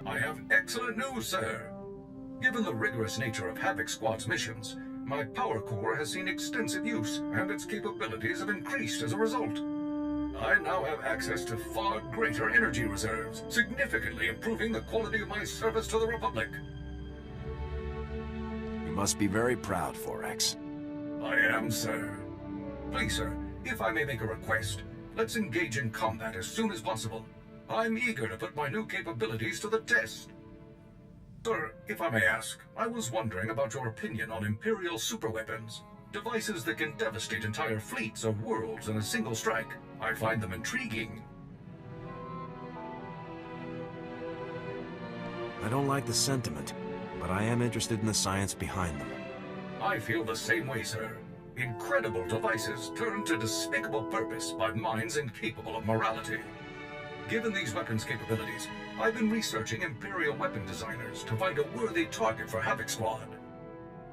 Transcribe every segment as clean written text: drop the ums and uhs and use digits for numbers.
I have excellent news, sir. Given the rigorous nature of Havoc Squad's missions, my power core has seen extensive use, and its capabilities have increased as a result. I now have access to far greater energy reserves, significantly improving the quality of my service to the Republic. You must be very proud, 4X. I am, sir. Please, sir, if I may make a request, let's engage in combat as soon as possible. I'm eager to put my new capabilities to the test. Sir, if I may ask, I was wondering about your opinion on Imperial superweapons. Devices that can devastate entire fleets or worlds in a single strike. I find them intriguing. I don't like the sentiment, but I am interested in the science behind them. I feel the same way, sir. Incredible devices turned to despicable purpose by minds incapable of morality. Given these weapons' capabilities, I've been researching Imperial weapon designers to find a worthy target for Havoc Squad.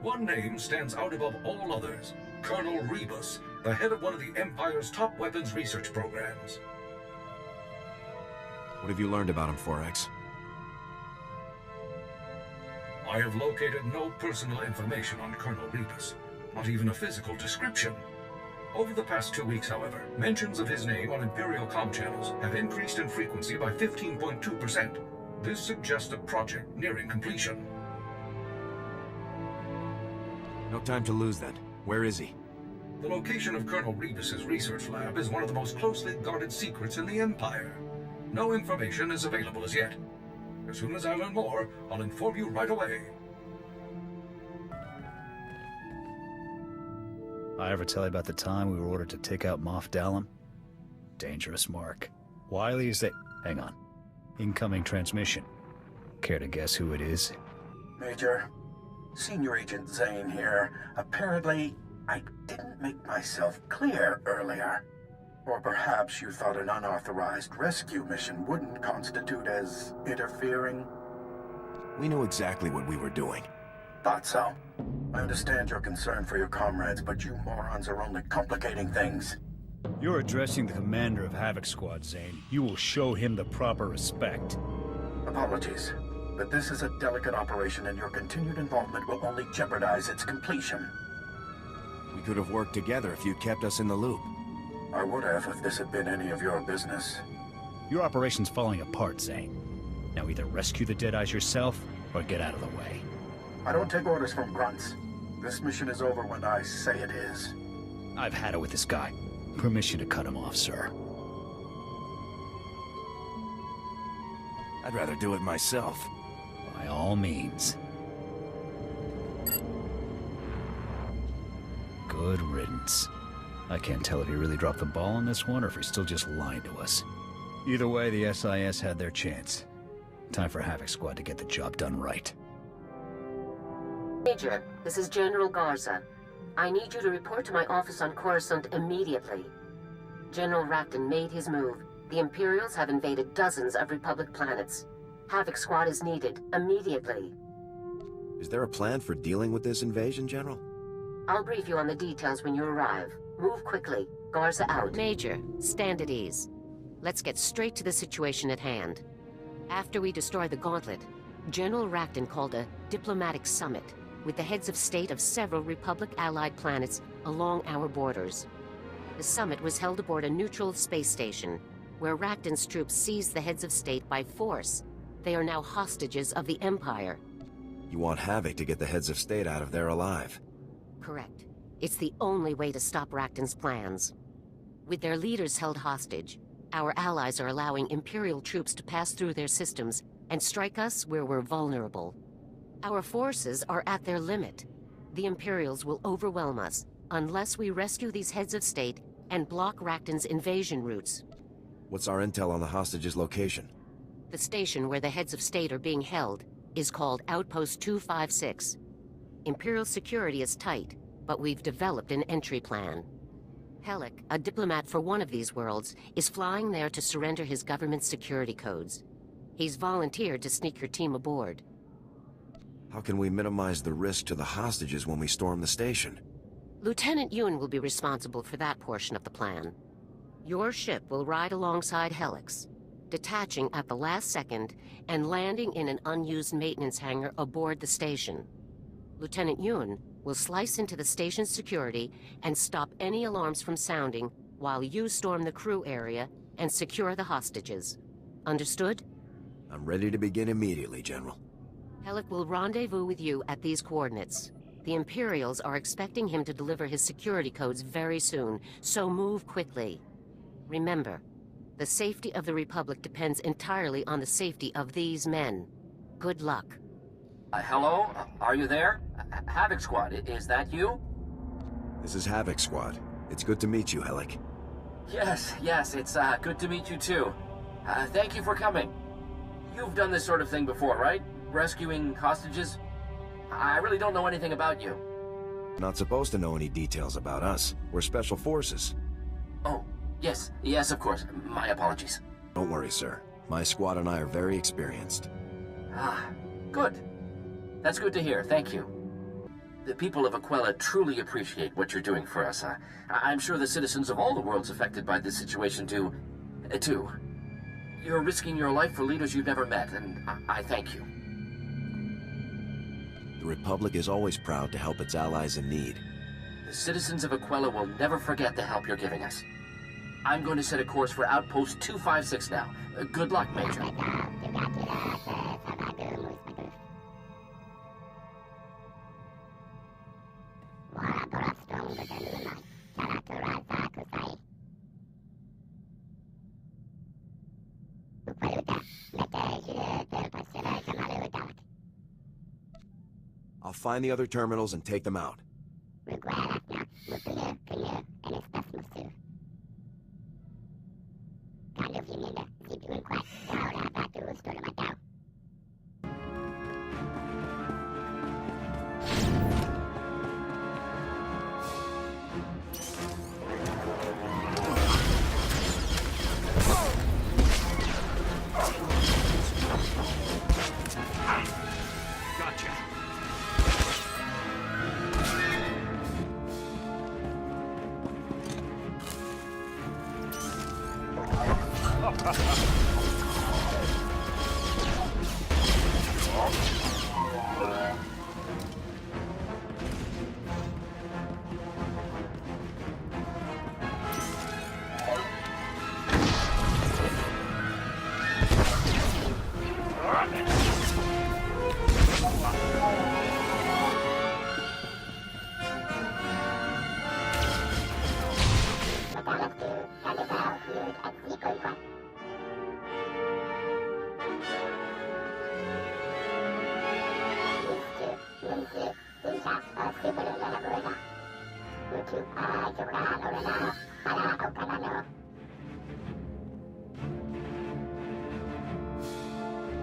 One name stands out above all others: Colonel Rebus, the head of one of the Empire's top weapons research programs. What have you learned about him, 4X? I have located no personal information on Colonel Rebus, not even a physical description. Over the past 2 weeks, however, mentions of his name on Imperial comm channels have increased in frequency by 15.2%. This suggests a project nearing completion. No time to lose then. Where is he? The location of Colonel Rebus's research lab is one of the most closely guarded secrets in the Empire. No information is available as yet. As soon as I learn more, I'll inform you right away. I ever tell you about the time we were ordered to take out Moff Dallam? Dangerous mark. Wiley is hang on. Incoming transmission. Care to guess who it is? Major, Senior Agent Zane here. Apparently, I didn't make myself clear earlier. Or perhaps you thought an unauthorized rescue mission wouldn't constitute as interfering? We knew exactly what we were doing. Thought so. I understand your concern for your comrades, but you morons are only complicating things. You're addressing the commander of Havoc Squad, Zane. You will show him the proper respect. Apologies, but this is a delicate operation and your continued involvement will only jeopardize its completion. We could have worked together if you'd kept us in the loop. I would have if this had been any of your business. Your operation's falling apart, Zane. Now either rescue the Deadeyes yourself, or get out of the way. I don't take orders from grunts. This mission is over when I say it is. I've had it with this guy. Permission to cut him off, sir. I'd rather do it myself. By all means. Good riddance. I can't tell if he really dropped the ball on this one or if he's still just lying to us. Either way, the SIS had their chance. Time for Havoc Squad to get the job done right. Major, this is General Garza. I need you to report to my office on Coruscant immediately. General Racton made his move. The Imperials have invaded dozens of Republic planets. Havoc Squad is needed immediately. Is there a plan for dealing with this invasion, General? I'll brief you on the details when you arrive. Move quickly. Garza out. Major, stand at ease. Let's get straight to the situation at hand. After we destroy the Gauntlet, General Racton called a diplomatic summit with the heads of state of several Republic-allied planets along our borders. The summit was held aboard a neutral space station, where Racton's troops seized the heads of state by force. They are now hostages of the Empire. You want Havoc to get the heads of state out of there alive? Correct. It's the only way to stop Racton's plans. With their leaders held hostage, our allies are allowing Imperial troops to pass through their systems and strike us where we're vulnerable. Our forces are at their limit. The Imperials will overwhelm us unless we rescue these heads of state and block Racton's invasion routes. What's our intel on the hostage's location? The station where the heads of state are being held is called Outpost 256. Imperial security is tight, but we've developed an entry plan. Hellick, a diplomat for one of these worlds, is flying there to surrender his government's security codes. He's volunteered to sneak your team aboard. How can we minimize the risk to the hostages when we storm the station? Lieutenant Ewan will be responsible for that portion of the plan. Your ship will ride alongside Hellick's. detaching at the last second and landing in an unused maintenance hangar aboard the station. Lieutenant Yun will slice into the station's security and stop any alarms from sounding while you storm the crew area and secure the hostages. Understood? I'm ready to begin immediately, General. Hellick will rendezvous with you at these coordinates. The Imperials are expecting him to deliver his security codes very soon, so move quickly. Remember, the safety of the Republic depends entirely on the safety of these men. Good luck. Hello? Are you there? Havoc Squad, is that you? This is Havoc Squad. It's good to meet you, Hellick. Yes, it's good to meet you too. Thank you for coming. You've done this sort of thing before, right? Rescuing hostages? I really don't know anything about you. Not supposed to know any details about us. We're Special Forces. Oh, yes, of course. My apologies. Don't worry, sir. My squad and I are very experienced. Ah, good. That's good to hear, thank you. The people of Aquila truly appreciate what you're doing for us. I'm sure the citizens of all the worlds affected by this situation do, too. You're risking your life for leaders you've never met, and I thank you. The Republic is always proud to help its allies in need. The citizens of Aquila will never forget the help you're giving us. I'm going to set a course for Outpost 256 now. Good luck, Major. I'll find the other terminals and take them out.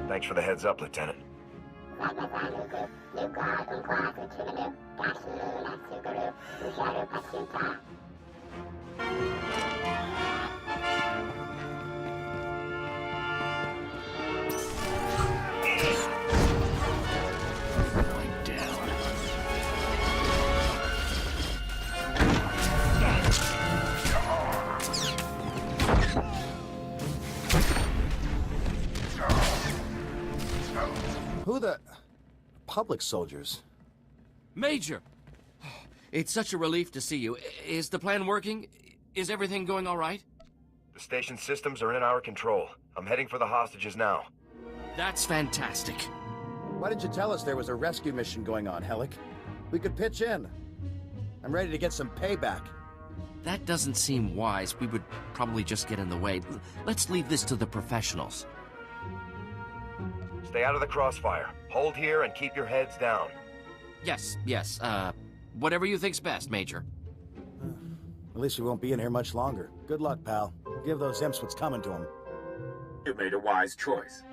Thanks for the heads up, Lieutenant. Who the... public soldiers? Major! It's such a relief to see you. Is the plan working? Is everything going all right? The station systems are in our control. I'm heading for the hostages now. That's fantastic. Why didn't you tell us there was a rescue mission going on, Hellick? We could pitch in. I'm ready to get some payback. That doesn't seem wise. We would probably just get in the way. Let's leave this to the professionals. Stay out of the crossfire. Hold here and keep your heads down. Yes, whatever you think's best, Major. At least we won't be in here much longer. Good luck, pal. Give those imps what's coming to them. You made a wise choice.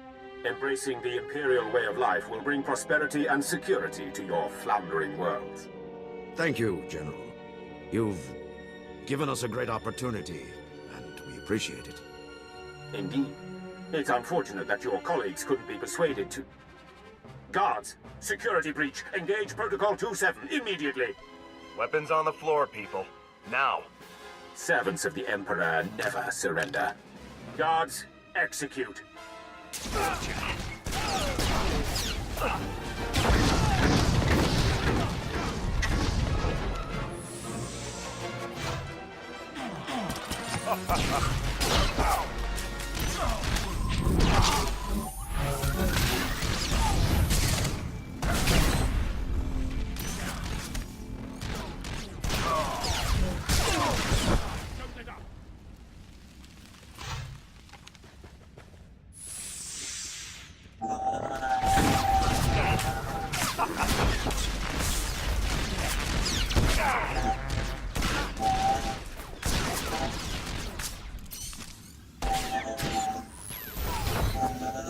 Embracing the Imperial way of life will bring prosperity and security to your floundering worlds. Thank you, General. You've given us a great opportunity, and we appreciate it. Indeed. It's unfortunate that your colleagues couldn't be persuaded to... Guards! Security breach! Engage Protocol 27 immediately! Weapons on the floor, people. Now. Servants of the Emperor never surrender. Guards, Execute.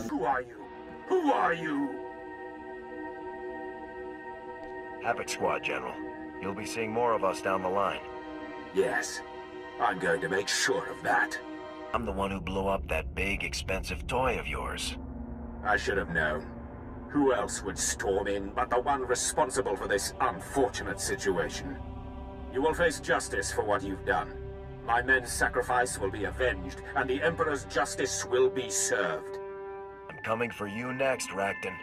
Who are you? Who are you? Havoc Squad, General. You'll be seeing more of us down the line. Yes, I'm going to make sure of that. I'm the one who blew up that big, expensive toy of yours. I should have known. Who else would storm in but the one responsible for this unfortunate situation? You will face justice for what you've done. My men's sacrifice will be avenged, and the Emperor's justice will be served. I'm coming for you next, Racton.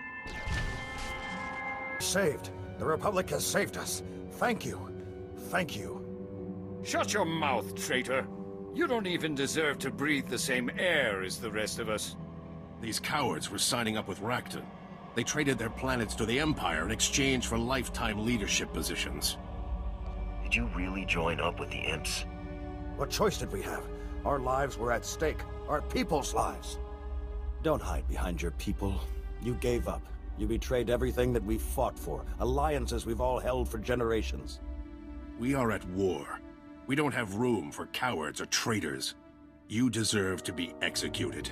Saved. The Republic has saved us. Thank you. Thank you. Shut your mouth, traitor. You don't even deserve to breathe the same air as the rest of us. These cowards were signing up with Racton. They traded their planets to the Empire in exchange for lifetime leadership positions. Did you really join up with the Imps? What choice did we have? Our lives were at stake. Our people's lives. Don't hide behind your people. You gave up. You betrayed everything that we've fought for. Alliances we've all held for generations. We are at war. We don't have room for cowards or traitors. You deserve to be executed.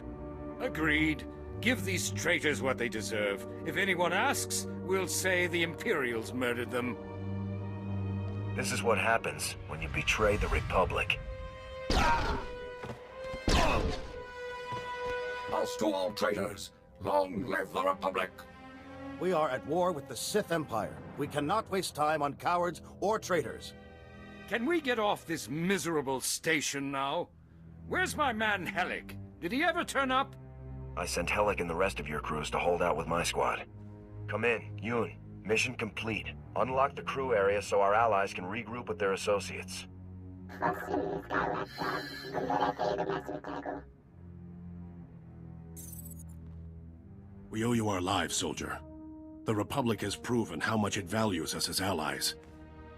Agreed. Give these traitors what they deserve. If anyone asks, we'll say the Imperials murdered them. This is what happens when you betray the Republic. Lost to all traitors. Long live the Republic. We are at war with the Sith Empire. We cannot waste time on cowards or traitors. Can we get off this miserable station now? Where's my man Helic? Did he ever turn up? I sent Helic and the rest of your crews to hold out with my squad. Come in, Yoon. Mission complete. Unlock the crew area so our allies can regroup with their associates. We owe you our lives, soldier. The Republic has proven how much it values us as allies.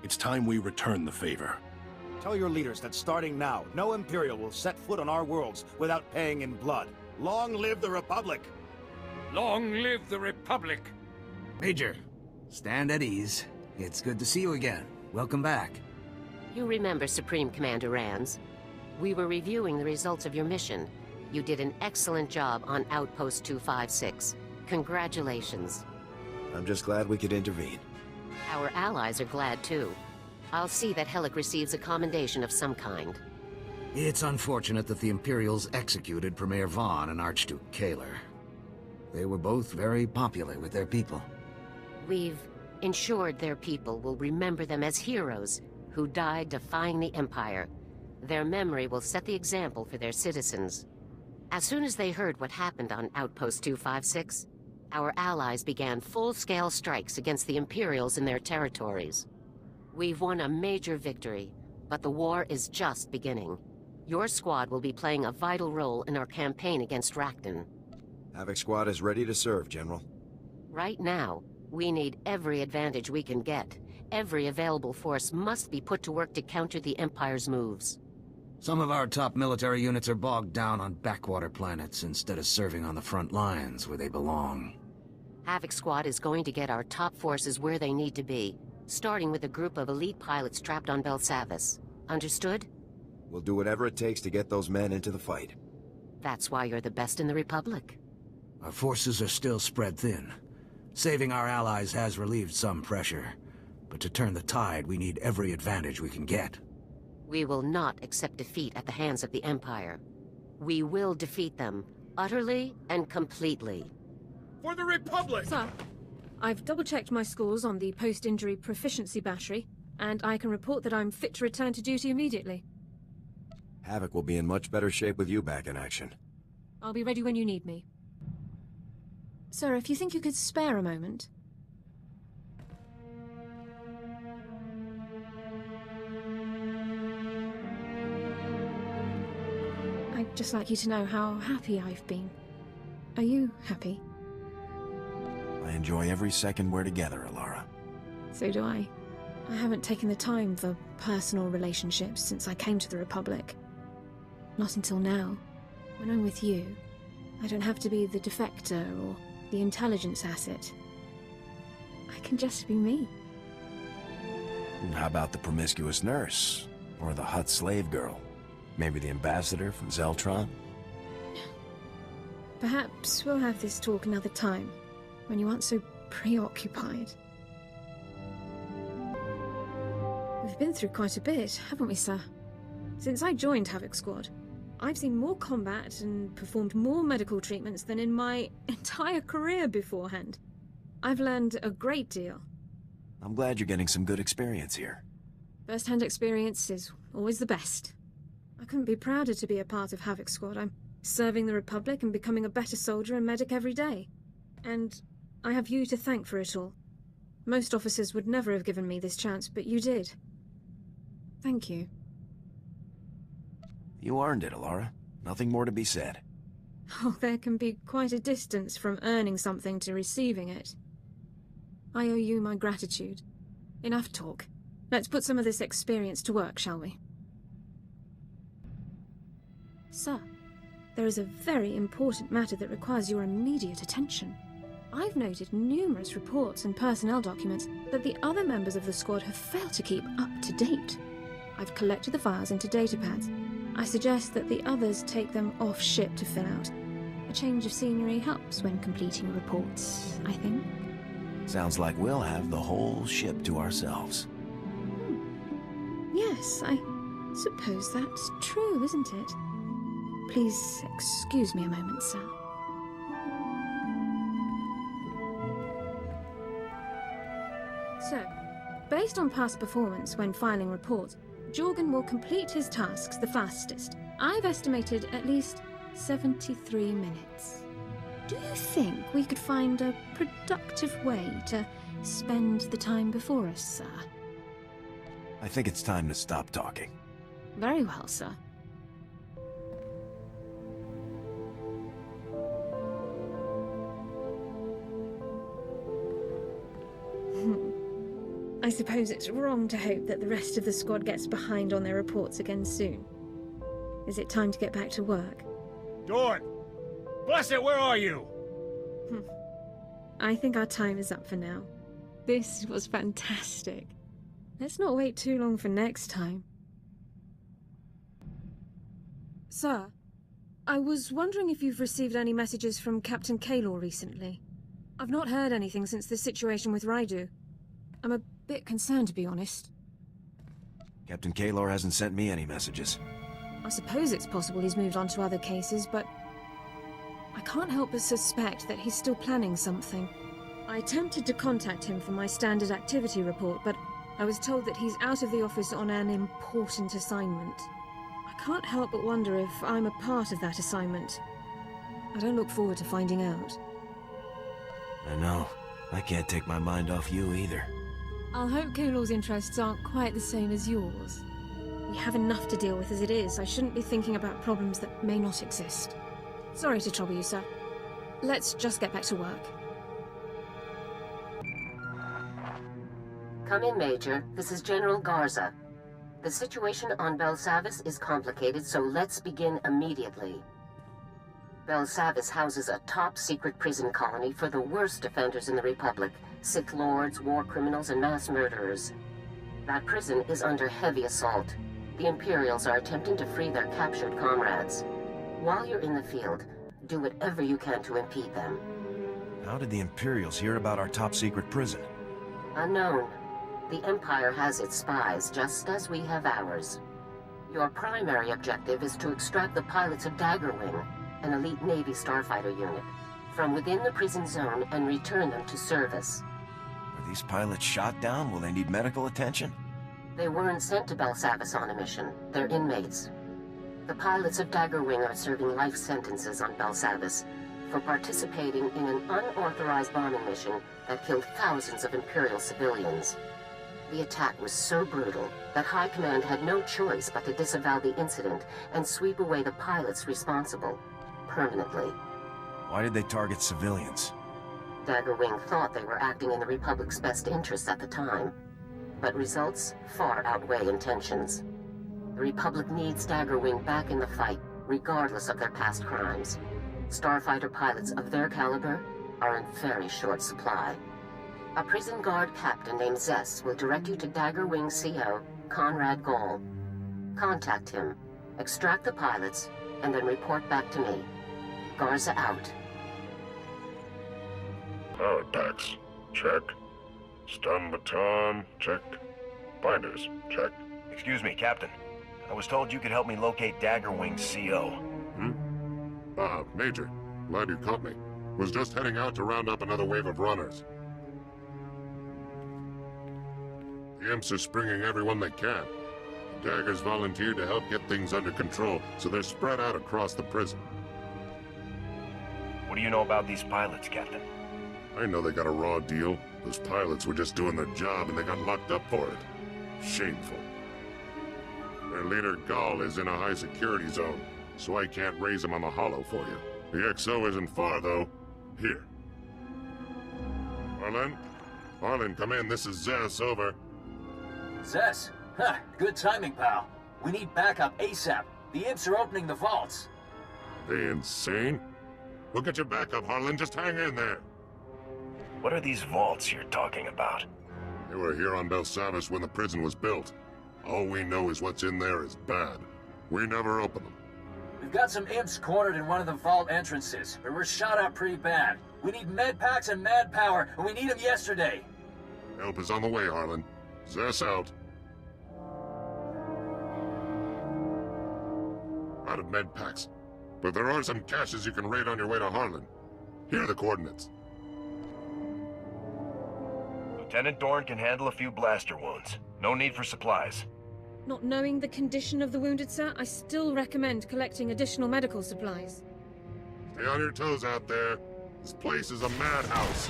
It's time we return the favor. Tell your leaders that starting now, no Imperial will set foot on our worlds without paying in blood. Long live the Republic! Long live the Republic! Major, stand at ease. It's good to see you again. Welcome back. You remember Supreme Commander Rands? We were reviewing the results of your mission. You did an excellent job on Outpost 256. Congratulations. I'm just glad we could intervene. Our allies are glad too. I'll see that Helic receives a commendation of some kind. It's unfortunate that the Imperials executed Premier Vaughn and Archduke Kaler. They were both very popular with their people. We've ensured their people will remember them as heroes who died defying the Empire. Their memory will set the example for their citizens. As soon as they heard what happened on Outpost 256, our allies began full-scale strikes against the Imperials in their territories. We've won a major victory, but the war is just beginning. Your squad will be playing a vital role in our campaign against Racton. Havoc Squad is ready to serve, General. Right now, we need every advantage we can get. Every available force must be put to work to counter the Empire's moves. Some of our top military units are bogged down on backwater planets instead of serving on the front lines where they belong. Havoc Squad is going to get our top forces where they need to be, starting with a group of elite pilots trapped on Belsavis. Understood? We'll do whatever it takes to get those men into the fight. That's why you're the best in the Republic. Our forces are still spread thin. Saving our allies has relieved some pressure, but to turn the tide, we need every advantage we can get. We will not accept defeat at the hands of the Empire. We will defeat them, utterly and completely. For the Republic! Sir, I've double-checked my scores on the post-injury proficiency battery, and I can report that I'm fit to return to duty immediately. Havoc will be in much better shape with you back in action. I'll be ready when you need me. Sir, if you think you could spare a moment... I'd just like you to know how happy I've been. Are you happy? I enjoy every second we're together, Alara. So do I. I haven't taken the time for personal relationships since I came to the Republic. Not until now. When I'm with you, I don't have to be the defector or the intelligence asset. I can just be me. How about the promiscuous nurse? Or the hot slave girl? Maybe the ambassador from Zeltron? Perhaps we'll have this talk another time, when you aren't so preoccupied. We've been through quite a bit, haven't we, sir? Since I joined Havoc Squad, I've seen more combat and performed more medical treatments than in my entire career beforehand. I've learned a great deal. I'm glad you're getting some good experience here. First-hand experience is always the best. I couldn't be prouder to be a part of Havoc Squad. I'm serving the Republic and becoming a better soldier and medic every day. And I have you to thank for it all. Most officers would never have given me this chance, but you did. Thank you. You earned it, Alara. Nothing more to be said. Oh, there can be quite a distance from earning something to receiving it. I owe you my gratitude. Enough talk. Let's put some of this experience to work, shall we? Sir, there is a very important matter that requires your immediate attention. I've noted numerous reports and personnel documents that the other members of the squad have failed to keep up to date. I've collected the files into datapads. I suggest that the others take them off ship to fill out. A change of scenery helps when completing reports, I think. Sounds like we'll have the whole ship to ourselves. Yes, I suppose that's true, isn't it? Please excuse me a moment, sir. So, based on past performance when filing reports, Jorgen will complete his tasks the fastest. I've estimated at least 73 minutes. Do you think we could find a productive way to spend the time before us, sir? I think it's time to stop talking. Very well, sir. I suppose it's wrong to hope that the rest of the squad gets behind on their reports again soon. Is it time to get back to work? Dorn! Bless it, where are you? I think our time is up for now. This was fantastic. Let's not wait too long for next time. Sir, I was wondering if you've received any messages from Captain Kaylor recently. I've not heard anything since the situation with Raidu. I'm a bit concerned, to be honest. Captain Kaylor hasn't sent me any messages. I suppose it's possible he's moved on to other cases, but I can't help but suspect that he's still planning something. I attempted to contact him for my standard activity report, but I was told that he's out of the office on an important assignment. I can't help but wonder if I'm a part of that assignment. I don't look forward to finding out. I know. I can't take my mind off you either. I'll hope Kaylor's interests aren't quite the same as yours. We have enough to deal with as it is. I shouldn't be thinking about problems that may not exist. Sorry to trouble you, sir. Let's just get back to work. Come in, Major. This is General Garza. The situation on Belsavis is complicated, so let's begin immediately. Belsavis houses a top-secret prison colony for the worst offenders in the Republic, Sith Lords, war criminals, and mass murderers. That prison is under heavy assault. The Imperials are attempting to free their captured comrades. While you're in the field, do whatever you can to impede them. How did the Imperials hear about our top-secret prison? Unknown. The Empire has its spies, just as we have ours. Your primary objective is to extract the pilots of Daggerwing, an elite Navy starfighter unit, from within the prison zone and return them to service. Are these pilots shot down? Will they need medical attention? They weren't sent to Belsavis on a mission. They're inmates. The pilots of Daggerwing are serving life sentences on Belsavis for participating in an unauthorized bombing mission that killed thousands of Imperial civilians. The attack was so brutal that High Command had no choice but to disavow the incident and sweep away the pilots responsible, permanently. Why did they target civilians? Daggerwing thought they were acting in the Republic's best interests at the time, but results far outweigh intentions. The Republic needs Daggerwing back in the fight, regardless of their past crimes. Starfighter pilots of their caliber are in very short supply. A prison guard captain named Zess will direct you to Daggerwing CO, Conrad Gall. Contact him, extract the pilots, and then report back to me. Garza out. Powered packs, check. Stun baton, check. Binders, check. Excuse me, Captain. I was told you could help me locate Daggerwing CO. Major. Glad you caught me. Was just heading out to round up another wave of runners. The imps are springing everyone they can. The Daggers volunteered to help get things under control, so they're spread out across the prison. What do you know about these pilots, Captain? I know they got a raw deal. Those pilots were just doing their job and they got locked up for it. Shameful. Their leader, Gall, is in a high security zone, so I can't raise him on the hollow for you. The XO isn't far, though. Here. Harlan? Harlan, come in. This is Zess, over. Zess? Huh, good timing, pal. We need backup ASAP. The imps are opening the vaults. They insane? We'll get your backup, Harlan. Just hang in there. What are these vaults you're talking about? They were here on Belsavis when the prison was built. All we know is what's in there is bad. We never open them. We've got some imps cornered in one of the vault entrances, but we're shot at pretty bad. We need med packs and mad power, and we need them yesterday. Help is on the way, Harlan. Zess out. Out of med packs. But there are some caches you can raid on your way to Harlan. Here are the coordinates. Lieutenant Dorn can handle a few blaster wounds. No need for supplies. Not knowing the condition of the wounded, sir, I still recommend collecting additional medical supplies. Stay on your toes out there. This place is a madhouse.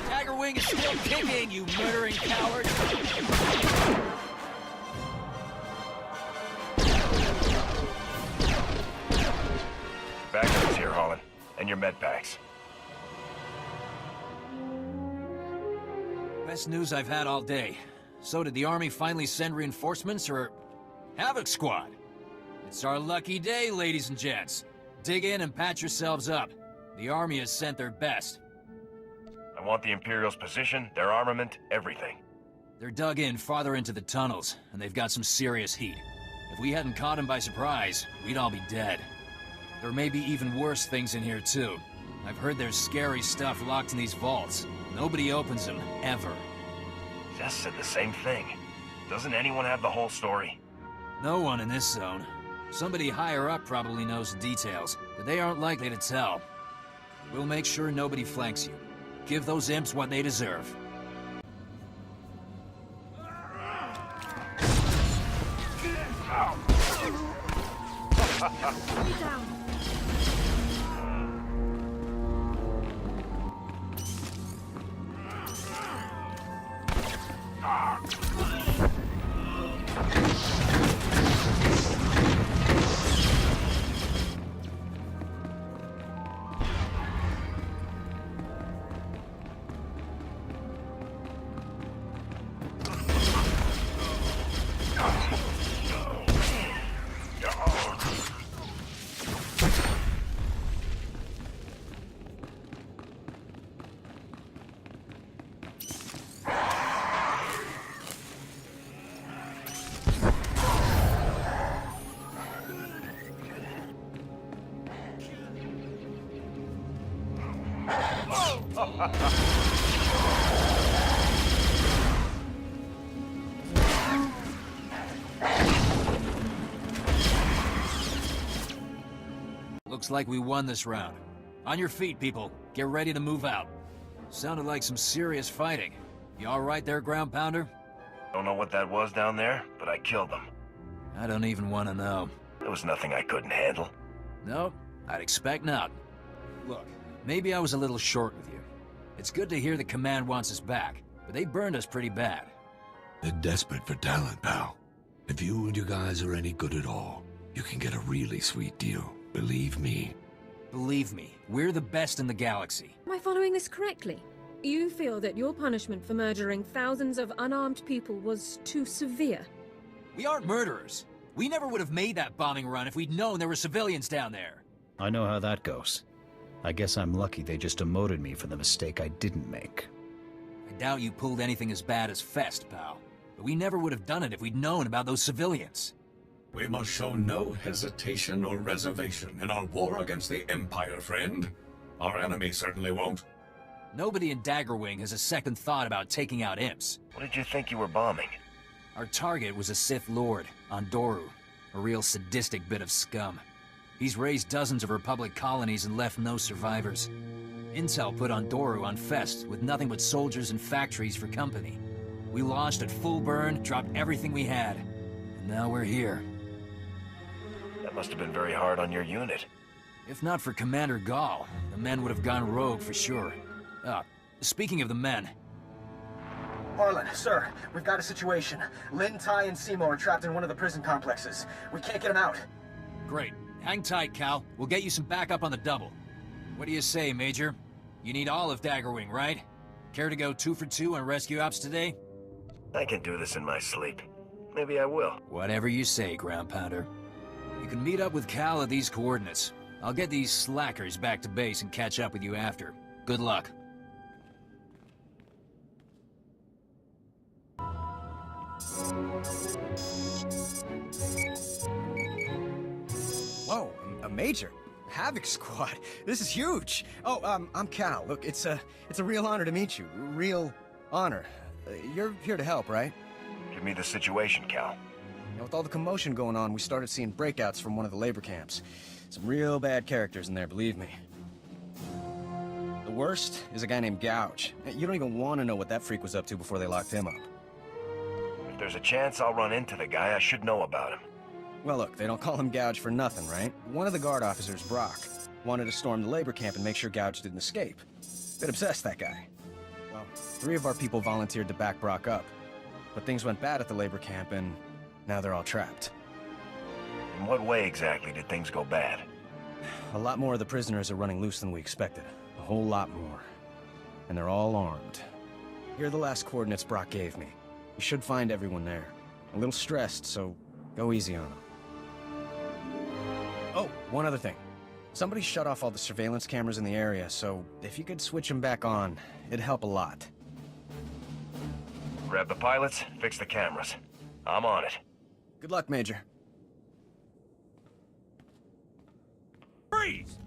Daggerwing is still kicking, you murdering coward! Backup's here, Harlan. And your med packs. Best news I've had all day. So did the Army finally send reinforcements, or... Havoc Squad? It's our lucky day, ladies and gents. Dig in and patch yourselves up. The Army has sent their best. I want the Imperial's position, their armament, everything. They're dug in farther into the tunnels, and they've got some serious heat. If we hadn't caught them by surprise, we'd all be dead. There may be even worse things in here, too. I've heard there's scary stuff locked in these vaults. Nobody opens them, ever. Jess said the same thing. Doesn't anyone have the whole story? No one in this zone. Somebody higher up probably knows the details, but they aren't likely to tell. We'll make sure nobody flanks you. Give those imps what they deserve. Looks like we won this round. On your feet, people. Get ready to move out. Sounded like some serious fighting. You all right there, ground pounder? Don't know what that was down there, but I killed them. I don't even want to know. There was nothing I couldn't handle. No, I'd expect not. Look, maybe I was a little short with you. It's good to hear the command wants us back, but they burned us pretty bad. They're desperate for talent, pal. If you and your guys are any good at all, you can get a really sweet deal. Believe me. Believe me, we're the best in the galaxy. Am I following this correctly? You feel that your punishment for murdering thousands of unarmed people was too severe? We aren't murderers. We never would have made that bombing run if we'd known there were civilians down there. I know how that goes. I guess I'm lucky they just demoted me for the mistake I didn't make. I doubt you pulled anything as bad as Fest, pal. But we never would have done it if we'd known about those civilians. We must show no hesitation or reservation in our war against the Empire, friend. Our enemy certainly won't. Nobody in Daggerwing has a second thought about taking out imps. What did you think you were bombing? Our target was a Sith Lord, Ondoru, a real sadistic bit of scum. He's raised dozens of Republic colonies and left no survivors. Intel put Ondoru on Fest with nothing but soldiers and factories for company. We launched at full burn, dropped everything we had, and now we're here. That must have been very hard on your unit. If not for Commander Gall, the men would have gone rogue for sure. Speaking of the men... Arlen, sir, we've got a situation. Lin, Ty, and Seymour are trapped in one of the prison complexes. We can't get them out. Great. Hang tight, Cal. We'll get you some backup on the double. What do you say, Major? You need all of Daggerwing, right? Care to go 2 for 2 on rescue ops today? I can do this in my sleep. Maybe I will. Whatever you say, ground pounder. You can meet up with Cal at these coordinates. I'll get these slackers back to base and catch up with you after. Good luck. Whoa, a major. Havoc Squad. This is huge. Oh, I'm Cal. Look, it's a real honor to meet you. Real honor. You're here to help, right? Give me the situation, Cal. With all the commotion going on, we started seeing breakouts from one of the labor camps. Some real bad characters in there, believe me. The worst is a guy named Gouge. You don't even want to know what that freak was up to before they locked him up. If there's a chance I'll run into the guy, I should know about him. Well, look, they don't call him Gouge for nothing, right? One of the guard officers, Brock, wanted to storm the labor camp and make sure Gouge didn't escape. Bit obsessed, that guy. Well, 3 of our people volunteered to back Brock up. But things went bad at the labor camp, and now they're all trapped. In what way exactly did things go bad? A lot more of the prisoners are running loose than we expected. A whole lot more. And they're all armed. Here are the last coordinates Brock gave me. You should find everyone there. A little stressed, so go easy on them. Oh, one other thing. Somebody shut off all the surveillance cameras in the area, so if you could switch them back on, it'd help a lot. Grab the pilots, fix the cameras. I'm on it. Good luck, Major. Freeze!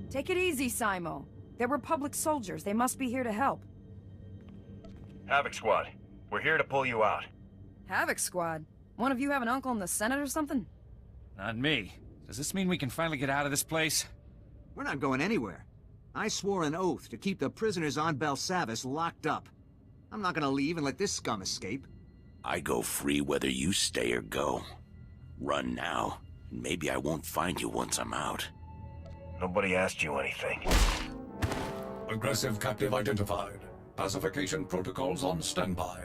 Take it easy, Simo. They're Republic soldiers. They must be here to help. Havoc Squad, we're here to pull you out. Havoc Squad? One of you have an uncle in the Senate or something? Not me. Does this mean we can finally get out of this place? We're not going anywhere. I swore an oath to keep the prisoners on Belsavis locked up. I'm not gonna leave and let this scum escape. I go free whether you stay or go. Run now, and maybe I won't find you once I'm out. Nobody asked you anything. Aggressive captive identified. Pacification protocols on standby.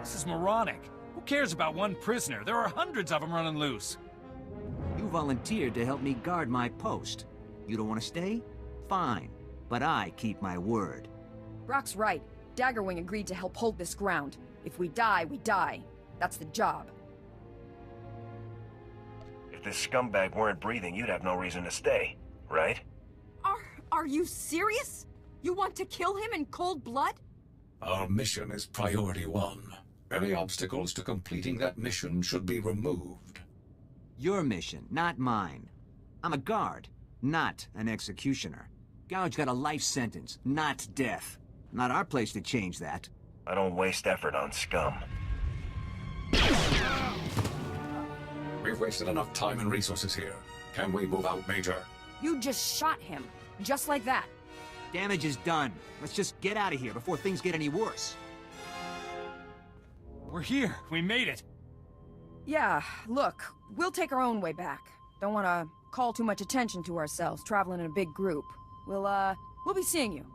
This is moronic. Who cares about one prisoner? There are hundreds of them running loose. You volunteered to help me guard my post. You don't want to stay? Fine. But I keep my word. Brock's right. Daggerwing agreed to help hold this ground. If we die, we die. That's the job. If this scumbag weren't breathing, you'd have no reason to stay, right? Are you serious? You want to kill him in cold blood? Our mission is priority 1. Any obstacles to completing that mission should be removed. Your mission, not mine. I'm a guard, not an executioner. Gouge got a life sentence, not death. Not our place to change that. I don't waste effort on scum. We've wasted enough time and resources here. Can we move out, Major? You just shot him. Just like that. Damage is done. Let's just get out of here before things get any worse. We're here. We made it. Yeah, look, we'll take our own way back. Don't want to call too much attention to ourselves, traveling in a big group. We'll be seeing you.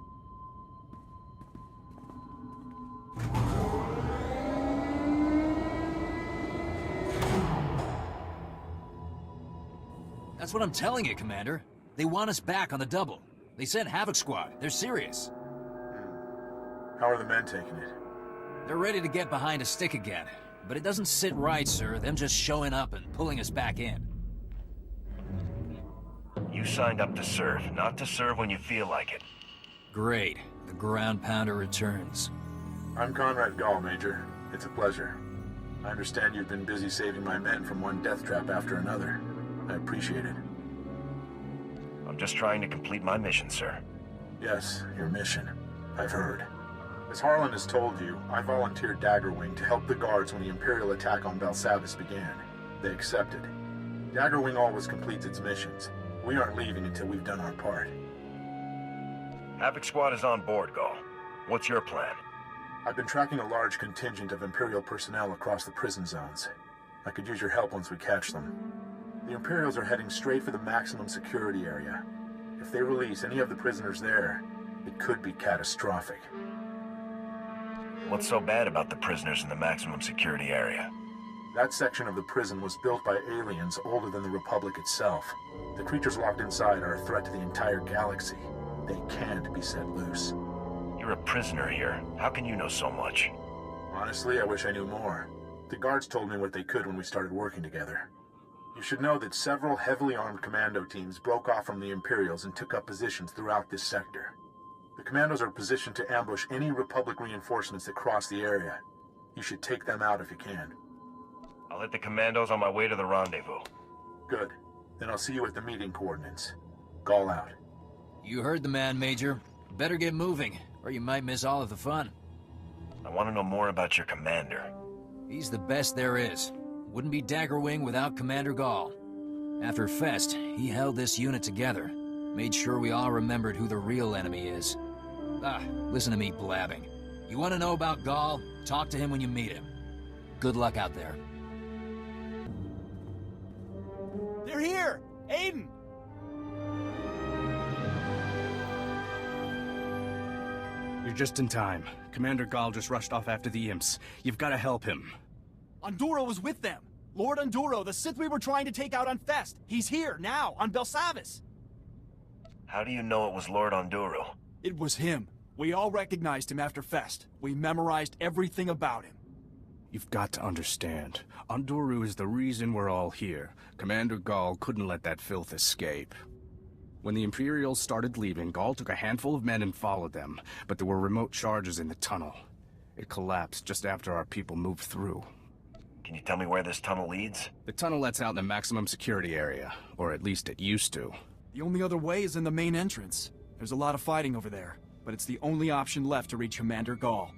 That's what I'm telling you, Commander. They want us back on the double. They sent Havoc Squad. They're serious. How are the men taking it? They're ready to get behind a stick again. But it doesn't sit right, sir, them just showing up and pulling us back in. You signed up to serve, not to serve when you feel like it. Great. The ground pounder returns. I'm Conrad Gall, Major. It's a pleasure. I understand you've been busy saving my men from one death trap after another. I appreciate it. I'm just trying to complete my mission, sir. Yes, your mission. I've heard. As Harlan has told you, I volunteered Daggerwing to help the guards when the Imperial attack on Belsavis began. They accepted. Daggerwing always completes its missions. We aren't leaving until we've done our part. Havoc Squad is on board, Gall. What's your plan? I've been tracking a large contingent of Imperial personnel across the prison zones. I could use your help once we catch them. The Imperials are heading straight for the maximum security area. If they release any of the prisoners there, it could be catastrophic. What's so bad about the prisoners in the maximum security area? That section of the prison was built by aliens older than the Republic itself. The creatures locked inside are a threat to the entire galaxy. They can't be set loose. You're a prisoner here. How can you know so much? Honestly, I wish I knew more. The guards told me what they could when we started working together. You should know that several heavily armed commando teams broke off from the Imperials and took up positions throughout this sector. The commandos are positioned to ambush any Republic reinforcements that cross the area. You should take them out if you can. I'll hit the commandos on my way to the rendezvous. Good. Then I'll see you at the meeting coordinates. Gall out. You heard the man, Major. Better get moving, or you might miss all of the fun. I want to know more about your commander. He's the best there is. Wouldn't be Daggerwing without Commander Gall. After Fest, he held this unit together. Made sure we all remembered who the real enemy is. Listen to me blabbing. You want to know about Gall? Talk to him when you meet him. Good luck out there. They're here! Aiden! You're just in time. Commander Gall just rushed off after the imps. You've got to help him. Onduro was with them. Lord Onduro, the Sith we were trying to take out on Fest. He's here, now, on Belsavis. How do you know it was Lord Onduro? It was him. We all recognized him after Fest. We memorized everything about him. You've got to understand. Onduro is the reason we're all here. Commander Gall couldn't let that filth escape. When the Imperials started leaving, Gall took a handful of men and followed them, but there were remote charges in the tunnel. It collapsed just after our people moved through. Can you tell me where this tunnel leads? The tunnel lets out in the maximum security area, or at least it used to. The only other way is in the main entrance. There's a lot of fighting over there, but it's the only option left to reach Commander Gall.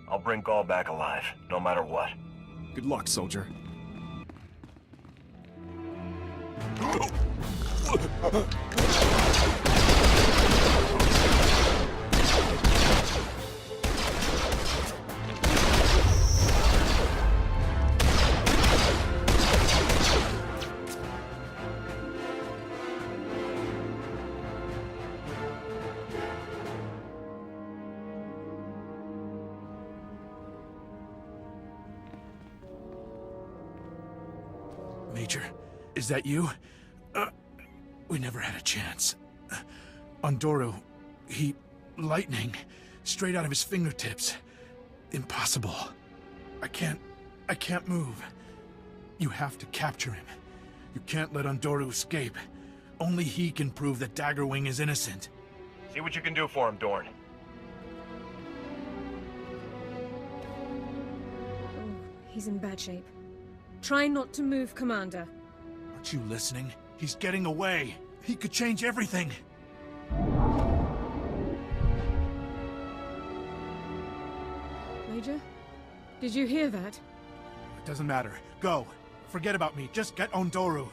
I'll bring Gall back alive, no matter what. Good luck, soldier. Major, is that you? We never had a chance. Onduro, lightning, straight out of his fingertips. Impossible. I can't move. You have to capture him. You can't let Onduro escape. Only he can prove that Daggerwing is innocent. See what you can do for him, Dorn. He's in bad shape. Try not to move, Commander. Aren't you listening? He's getting away. He could change everything. Major? Did you hear that? It doesn't matter. Go. Forget about me. Just get Ondoru.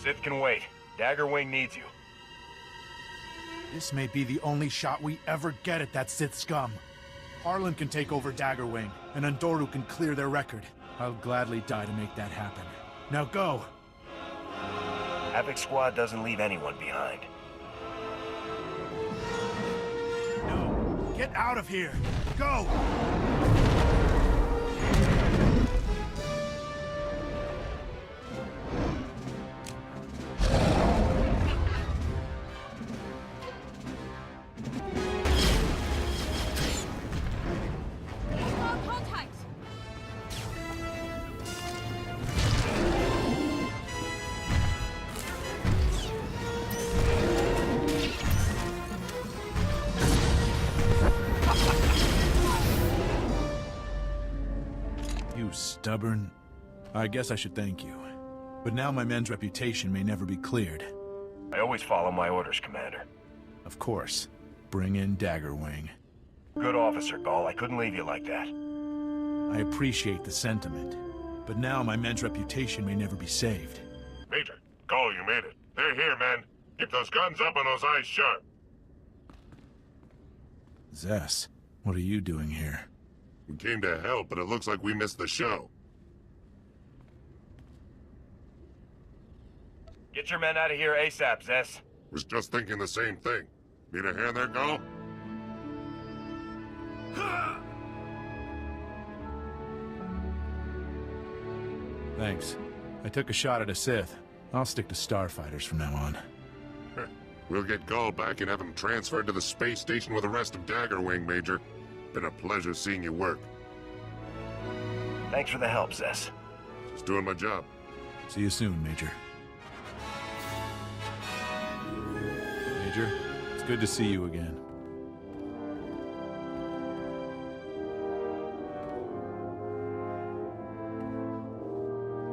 Sith can wait. Daggerwing needs you. This may be the only shot we ever get at that Sith scum. Harlan can take over Daggerwing, and Ondoru can clear their record. I'll gladly die to make that happen. Now go! Havoc Squad doesn't leave anyone behind. No! Get out of here! Go! Stubborn. I guess I should thank you. But now my men's reputation may never be cleared. I always follow my orders, Commander. Of course. Bring in Daggerwing. Good officer, Gall. I couldn't leave you like that. I appreciate the sentiment. But now my men's reputation may never be saved. Major, Gall, you made it. They're here, man. Keep those guns up and those eyes sharp. Zess, what are you doing here? We came to help, but it looks like we missed the show. Get your men out of here ASAP, Zess. Was just thinking the same thing. Need a hand there, Gall? Thanks. I took a shot at a Sith. I'll stick to starfighters from now on. We'll get Gall back and have him transferred to the space station with the rest of Daggerwing, Major. Been a pleasure seeing you work. Thanks for the help, Zess. Just doing my job. See you soon, Major. Major, it's good to see you again.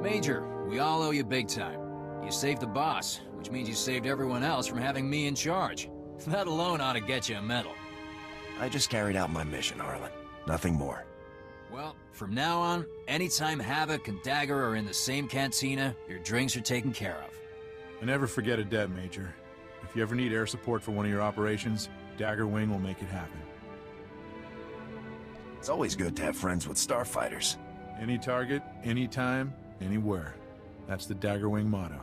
Major, we all owe you big time. You saved the boss, which means you saved everyone else from having me in charge. That alone ought to get you a medal. I just carried out my mission, Harlan. Nothing more. Well, from now on, anytime Havoc and Dagger are in the same cantina, your drinks are taken care of. And never forget a debt, Major. If you ever need air support for one of your operations, Daggerwing will make it happen. It's always good to have friends with starfighters. Any target, anytime, anywhere. That's the Daggerwing motto.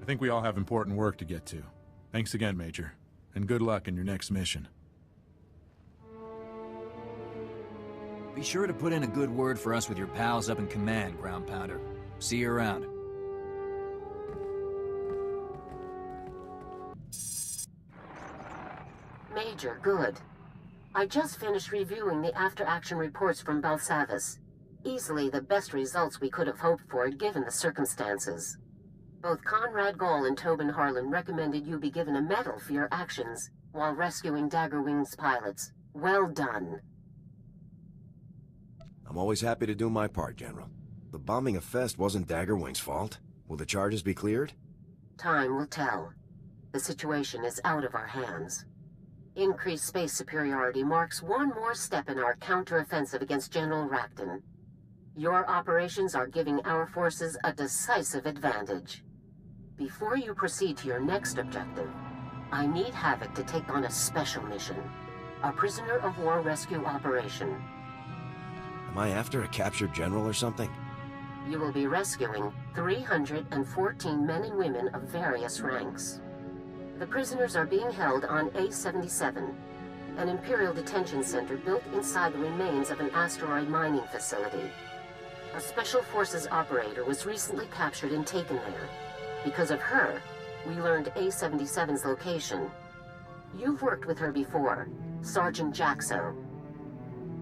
I think we all have important work to get to. Thanks again, Major. And good luck in your next mission. Be sure to put in a good word for us with your pals up in command, Ground Pounder. See you around. Major, good. I just finished reviewing the after-action reports from Belsavis. Easily the best results we could have hoped for, given the circumstances. Both Conrad Gall and Tobin Harlan recommended you be given a medal for your actions while rescuing Daggerwing's pilots. Well done. I'm always happy to do my part, General. The bombing of Fest wasn't Daggerwing's fault. Will the charges be cleared? Time will tell. The situation is out of our hands. Increased space superiority marks one more step in our counteroffensive against General Rakton. Your operations are giving our forces a decisive advantage. Before you proceed to your next objective, I need Havoc to take on a special mission. A prisoner of war rescue operation. Am I after a captured general or something? You will be rescuing 314 men and women of various ranks. The prisoners are being held on A-77, an Imperial detention center built inside the remains of an asteroid mining facility. A Special Forces operator was recently captured and taken there. Because of her, we learned A-77's location. You've worked with her before, Sergeant Jaxo.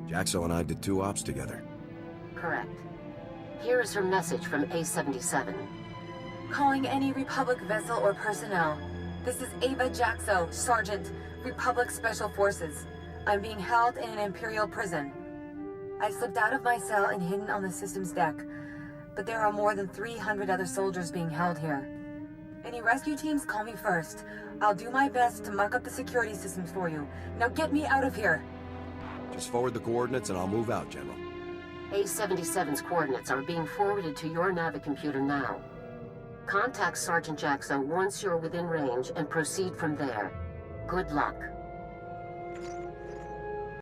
Jaxo and I did 2 ops together. Correct. Here is her message from A-77. Calling any Republic vessel or personnel. This is Ava Jaxo, Sergeant, Republic Special Forces. I'm being held in an Imperial prison. I slipped out of my cell and hidden on the system's deck. but there are more than 300 other soldiers being held here. Any rescue teams, call me first. I'll do my best to muck up the security systems for you. Now get me out of here! Just forward the coordinates and I'll move out, General. A-77's coordinates are being forwarded to your Navicomputer now. Contact Sergeant Jackson once you're within range and proceed from there. Good luck.